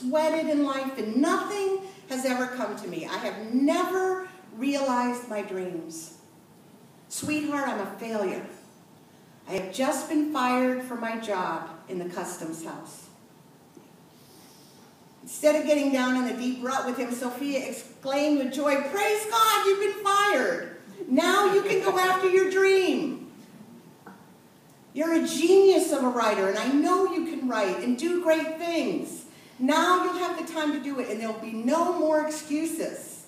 sweated in life and nothing has ever come to me. I have never realized my dreams. Sweetheart, I'm a failure. I have just been fired from my job in the customs house. Instead of getting down in a deep rut with him, Sophia exclaimed with joy, "Praise God, you've been fired. Now you can go after your dream. You're a genius of a writer, and I know you can write and do great things. Now you'll have the time to do it, and there'll be no more excuses."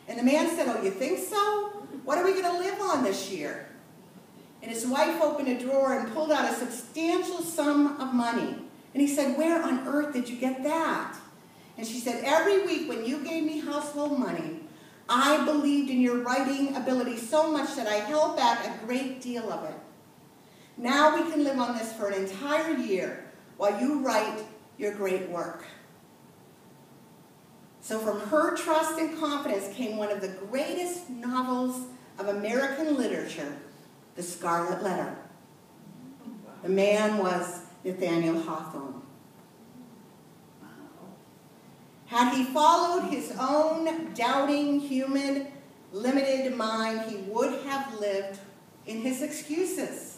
And the man said, "Oh, you think so? What are we going to live on this year?" And his wife opened a drawer and pulled out a substantial sum of money. And he said, "Where on earth did you get that?" And she said, "Every week when you gave me household money, I believed in your writing ability so much that I held back a great deal of it. Now we can live on this for an entire year while you write your great work." So from her trust and confidence came one of the greatest novels of American literature, The Scarlet Letter. The man was Nathaniel Hawthorne. Had he followed his own doubting, human, limited mind, he would have lived in his excuses.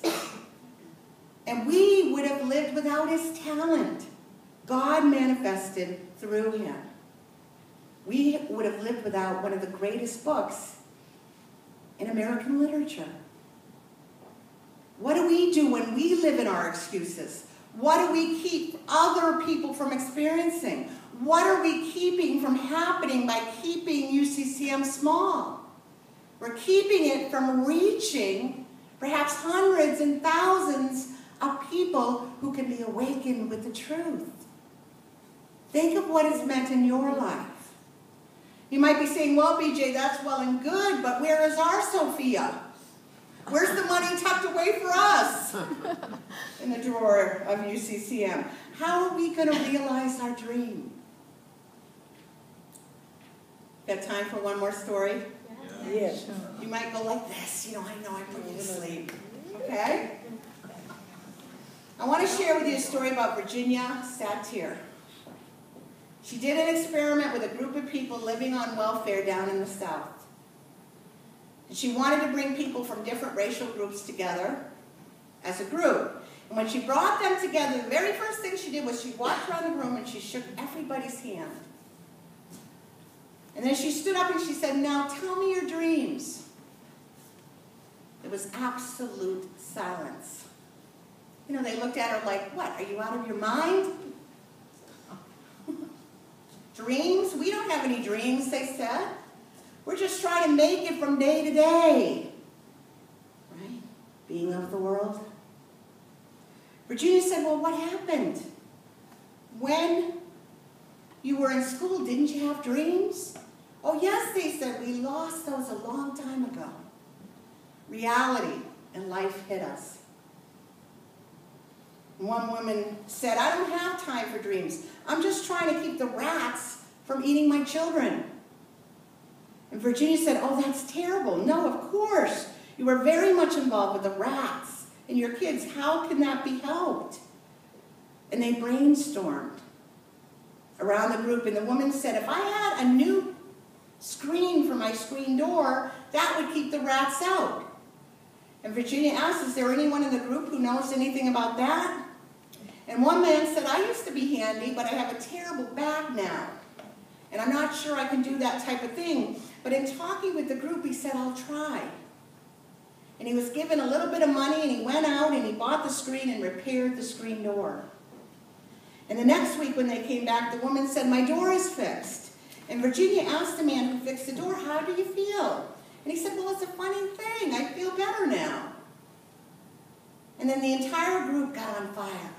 And we would have lived without his talent. God manifested through him. We would have lived without one of the greatest books in American literature. What do we do when we live in our excuses? What do we keep other people from experiencing? What are we keeping from happening by keeping UCCM small? We're keeping it from reaching perhaps hundreds and thousands of people who can be awakened with the truth. Think of what it's meant in your life. You might be saying, "Well, BJ, that's well and good, but where is our Sophia? Where's the money tucked away for us in the drawer of UCCM? How are we going to realize our dream?" Got time for one more story? Yes. You might go like this. I know I put you to sleep. Okay? I want to share with you a story about Virginia Satir. She did an experiment with a group of people living on welfare down in the South. And she wanted to bring people from different racial groups together as a group. And when she brought them together, the very first thing she did was she walked around the room and she shook everybody's hand. And then she stood up and she said, "Now tell me your dreams." There was absolute silence. They looked at her like, "What, are you out of your mind?" "Dreams? We don't have any dreams," they said. "We're just trying to make it from day to day." Right? Being of the world. Virginia said, "Well, what happened? When you were in school, didn't you have dreams?" "Oh, yes," they said. "We lost those a long time ago. Reality and life hit us." One woman said, "I don't have time for dreams. I'm just trying to keep the rats from eating my children." And Virginia said, "Oh, that's terrible. No, of course. You are very much involved with the rats and your kids. How can that be helped?" And they brainstormed around the group, and the woman said, "If I had a new screen for my screen door, that would keep the rats out." And Virginia asked, "Is there anyone in the group who knows anything about that?" And one man said, "I used to be handy, but I have a terrible back now. And I'm not sure I can do that type of thing. But in talking with the group, he said, I'll try." And he was given a little bit of money, and he went out and he bought the screen and repaired the screen door. And the next week when they came back, the woman said, "My door is fixed." And Virginia asked the man who fixed the door, "How do you feel?" And he said, "Well, it's a funny thing. I feel better now." And then the entire group got on fire.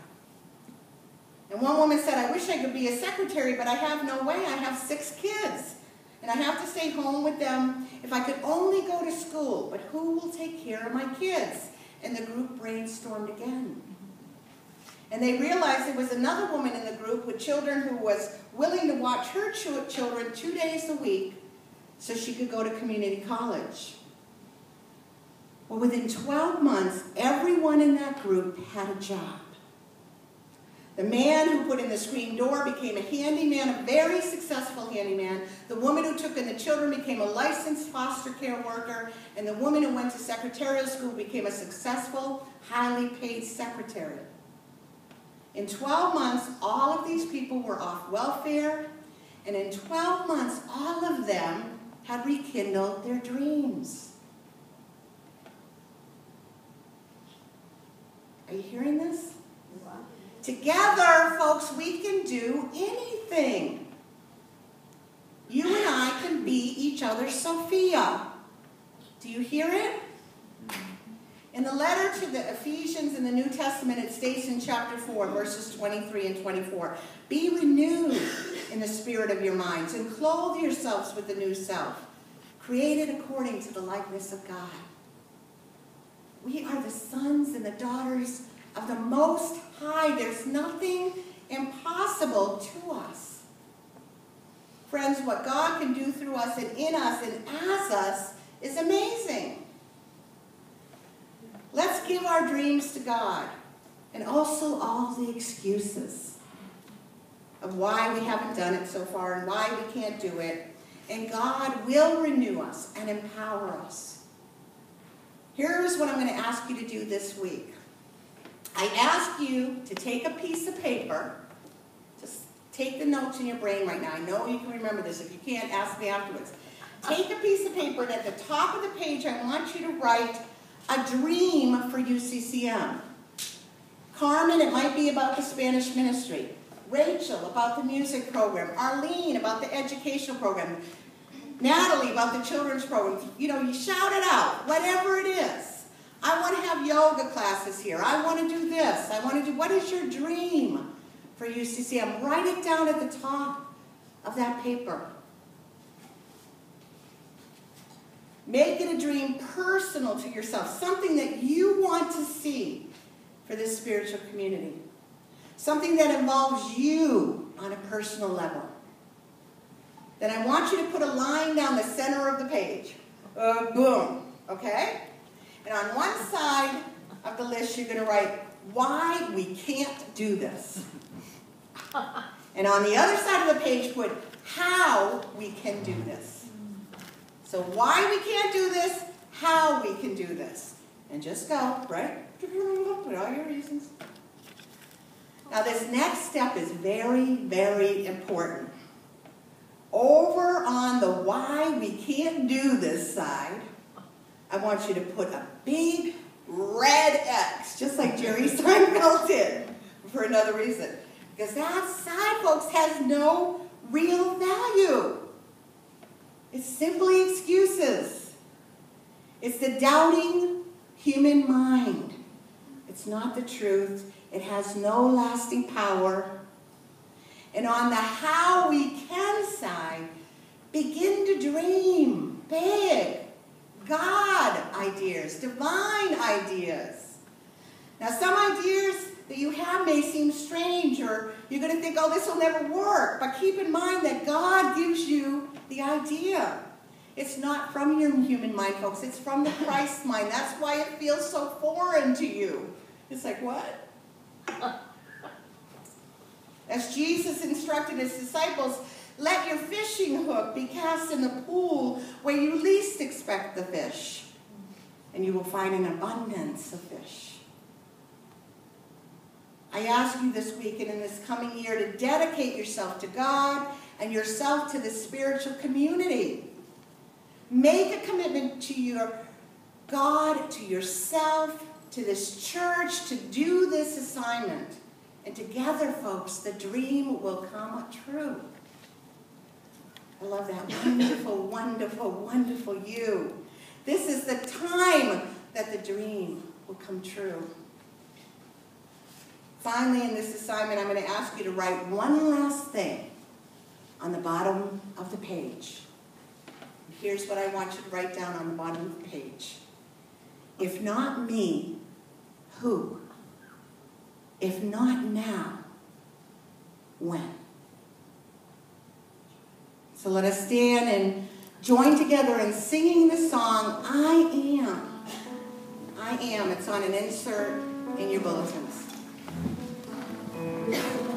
And one woman said, "I wish I could be a secretary, but I have no way. I have 6 kids. And I have to stay home with them. If I could only go to school, but who will take care of my kids?" And the group brainstormed again. And they realized there was another woman in the group with children who was willing to watch her children 2 days a week so she could go to community college. Well, within 12 months, everyone in that group had a job. The man who put in the screen door became a handyman, a very successful handyman. The woman who took in the children became a licensed foster care worker. And the woman who went to secretarial school became a successful, highly paid secretary. In 12 months, all of these people were off welfare. And in 12 months, all of them had rekindled their dreams. Are you hearing this? Together, folks, we can do anything. You and I can be each other's Sophia. Do you hear it? In the letter to the Ephesians in the New Testament, it states in chapter 4, verses 23 and 24, "Be renewed in the spirit of your minds, and clothe yourselves with the new self, created according to the likeness of God." We are the sons and the daughters of the Most High. There's nothing impossible to us. Friends, what God can do through us and in us and as us is amazing. Let's give our dreams to God, and also all the excuses of why we haven't done it so far and why we can't do it. And God will renew us and empower us. Here's what I'm going to ask you to do this week. I ask you to take a piece of paper. Just take the notes in your brain right now. I know you can remember this. If you can't, ask me afterwards. Take a piece of paper, and at the top of the page, I want you to write a dream for UCCM. Carmen, it might be about the Spanish ministry. Rachel, about the music program. Arlene, about the educational program. Natalie, about the children's program. You know, you shout it out, whatever it is. I want to have yoga classes here. I want to do this. I want to do, what is your dream for UCCM? Write it down at the top of that paper. Make it a dream personal to yourself, something that you want to see for this spiritual community. Something that involves you on a personal level. Then I want you to put a line down the center of the page. Boom. Okay? And on one side of the list, you're going to write, why we can't do this. And on the other side of the page, put how we can do this. So why we can't do this, how we can do this. And just go, right? Put all your reasons. Now this next step is very, very important. Over on the why we can't do this side, I want you to put a big red X, just like Jerry Seinfeld did, for another reason. Because that side, folks, has no real value. It's simply excuses. It's the doubting human mind. It's not the truth. It has no lasting power. And on the how we can side, begin to dream big. God ideas, divine ideas. Now some ideas that you have may seem strange, or you're going to think, oh, this will never work. But keep in mind that God gives you the idea. It's not from your human mind, folks. It's from the Christ mind. That's why it feels so foreign to you. It's like, what? As Jesus instructed his disciples, let your fishing hook be cast in the pool where you least expect the fish, and you will find an abundance of fish. I ask you this week and in this coming year to dedicate yourself to God and yourself to the spiritual community. Make a commitment to your God, to yourself, to this church, to do this assignment. And together, folks, the dream will come true. I love that. Wonderful, wonderful, wonderful you. This is the time that the dream will come true. Finally, in this assignment, I'm going to ask you to write one last thing on the bottom of the page. Here's what I want you to write down on the bottom of the page. If not me, who? If not now, when? So let us stand and join together in singing the song, I Am. I Am. It's on an insert in your bulletins. This is